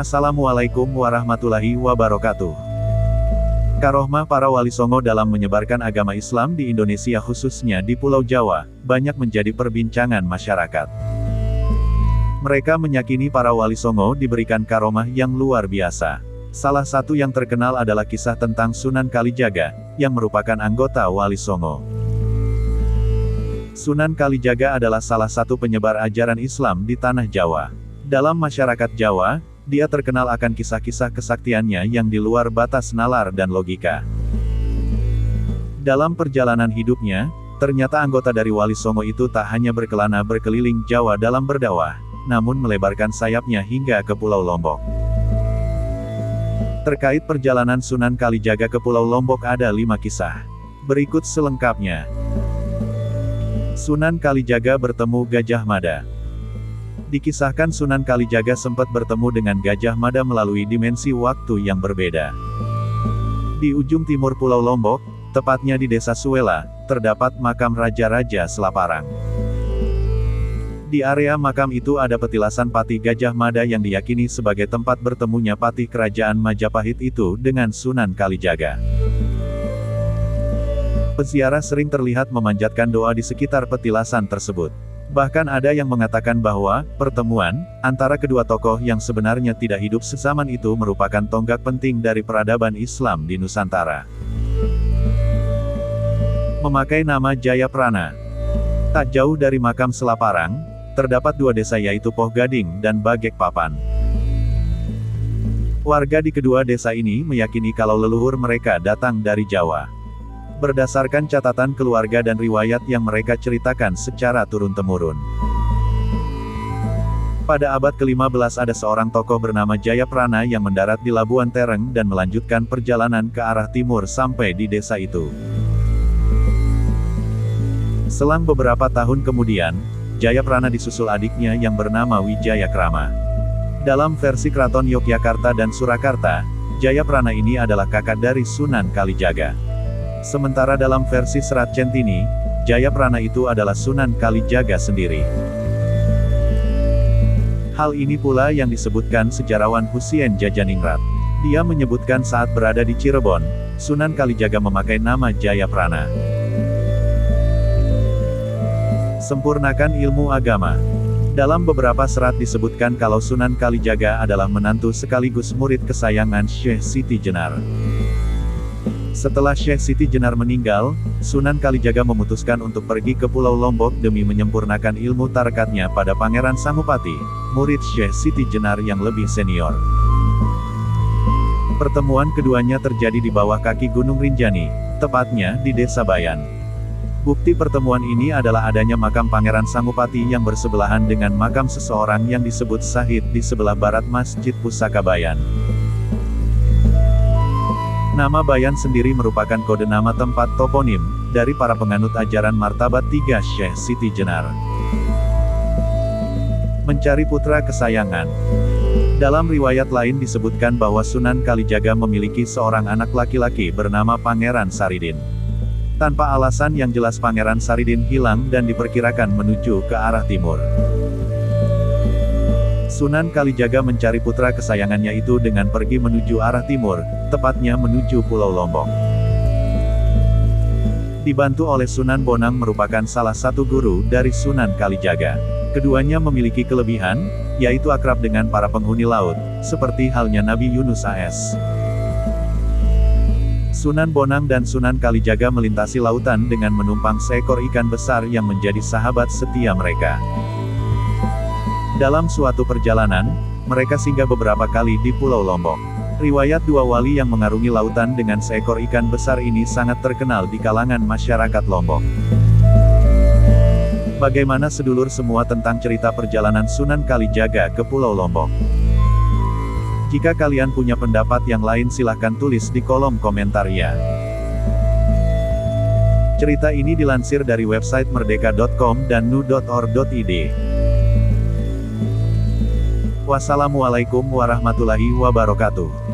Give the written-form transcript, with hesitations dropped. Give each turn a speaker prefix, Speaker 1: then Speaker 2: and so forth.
Speaker 1: Wassalamualaikum warahmatullahi wabarakatuh. Karohmah para wali songo dalam menyebarkan agama Islam di Indonesia khususnya di Pulau Jawa, banyak menjadi perbincangan masyarakat. Mereka meyakini para wali songo diberikan karomah yang luar biasa. Salah satu yang terkenal adalah kisah tentang Sunan Kalijaga, yang merupakan anggota wali songo. Sunan Kalijaga adalah salah satu penyebar ajaran Islam di tanah Jawa. Dalam masyarakat Jawa, dia terkenal akan kisah-kisah kesaktiannya yang di luar batas nalar dan logika. Dalam perjalanan hidupnya, ternyata anggota dari Wali Songo itu tak hanya berkelana berkeliling Jawa dalam berdakwah, namun melebarkan sayapnya hingga ke Pulau Lombok. Terkait perjalanan Sunan Kalijaga ke Pulau Lombok ada 5 kisah. Berikut selengkapnya. Sunan Kalijaga bertemu Gajah Mada. Dikisahkan Sunan Kalijaga sempat bertemu dengan Gajah Mada melalui dimensi waktu yang berbeda. Di ujung timur Pulau Lombok, tepatnya di Desa Suwela, terdapat makam Raja-Raja Selaparang. Di area makam itu ada petilasan patih Gajah Mada yang diyakini sebagai tempat bertemunya patih kerajaan Majapahit itu dengan Sunan Kalijaga. Peziarah sering terlihat memanjatkan doa di sekitar petilasan tersebut. Bahkan ada yang mengatakan bahwa, pertemuan antara kedua tokoh yang sebenarnya tidak hidup sezaman itu merupakan tonggak penting dari peradaban Islam di Nusantara. Memakai nama Jayaprana. Tak jauh dari makam Selaparang, terdapat 2 desa yaitu Poh Gading dan Bagek Papan. Warga di kedua desa ini meyakini kalau leluhur mereka datang dari Jawa. Berdasarkan catatan keluarga dan riwayat yang mereka ceritakan secara turun-temurun. Pada abad ke-15 ada seorang tokoh bernama Jayaprana yang mendarat di Labuan Tereng dan melanjutkan perjalanan ke arah timur sampai di desa itu. Selang beberapa tahun kemudian, Jayaprana disusul adiknya yang bernama Wijayakrama. Dalam versi Keraton Yogyakarta dan Surakarta, Jayaprana ini adalah kakak dari Sunan Kalijaga. Sementara dalam versi Serat Centini, Jayaprana itu adalah Sunan Kalijaga sendiri. Hal ini pula yang disebutkan sejarawan Hussein Jajaningrat. Dia menyebutkan saat berada di Cirebon, Sunan Kalijaga memakai nama Jayaprana. Sempurnakan ilmu agama. Dalam beberapa serat disebutkan kalau Sunan Kalijaga adalah menantu sekaligus murid kesayangan Syekh Siti Jenar. Setelah Syekh Siti Jenar meninggal, Sunan Kalijaga memutuskan untuk pergi ke Pulau Lombok demi menyempurnakan ilmu tarekatnya pada Pangeran Sangupati, murid Syekh Siti Jenar yang lebih senior. Pertemuan keduanya terjadi di bawah kaki Gunung Rinjani, tepatnya di Desa Bayan. Bukti pertemuan ini adalah adanya makam Pangeran Sangupati yang bersebelahan dengan makam seseorang yang disebut Sahid di sebelah barat Masjid Pusaka Bayan. Nama Bayan sendiri merupakan kode nama tempat toponim, dari para penganut ajaran martabat 3 Syekh Siti Jenar. Mencari putra kesayangan. Dalam riwayat lain disebutkan bahwa Sunan Kalijaga memiliki seorang anak laki-laki bernama Pangeran Saridin. Tanpa alasan yang jelas Pangeran Saridin hilang dan diperkirakan menuju ke arah timur. Sunan Kalijaga mencari putra kesayangannya itu dengan pergi menuju arah timur, tepatnya menuju Pulau Lombok. Dibantu oleh Sunan Bonang merupakan salah satu guru dari Sunan Kalijaga. Keduanya memiliki kelebihan, yaitu akrab dengan para penghuni laut, seperti halnya Nabi Yunus AS. Sunan Bonang dan Sunan Kalijaga melintasi lautan dengan menumpang seekor ikan besar yang menjadi sahabat setia mereka. Dalam suatu perjalanan, mereka singgah beberapa kali di Pulau Lombok. Riwayat 2 wali yang mengarungi lautan dengan seekor ikan besar ini sangat terkenal di kalangan masyarakat Lombok. Bagaimana sedulur semua tentang cerita perjalanan Sunan Kalijaga ke Pulau Lombok? Jika kalian punya pendapat yang lain silahkan tulis di kolom komentar ya. Cerita ini dilansir dari website merdeka.com dan nu.or.id. Wassalamualaikum warahmatullahi wabarakatuh.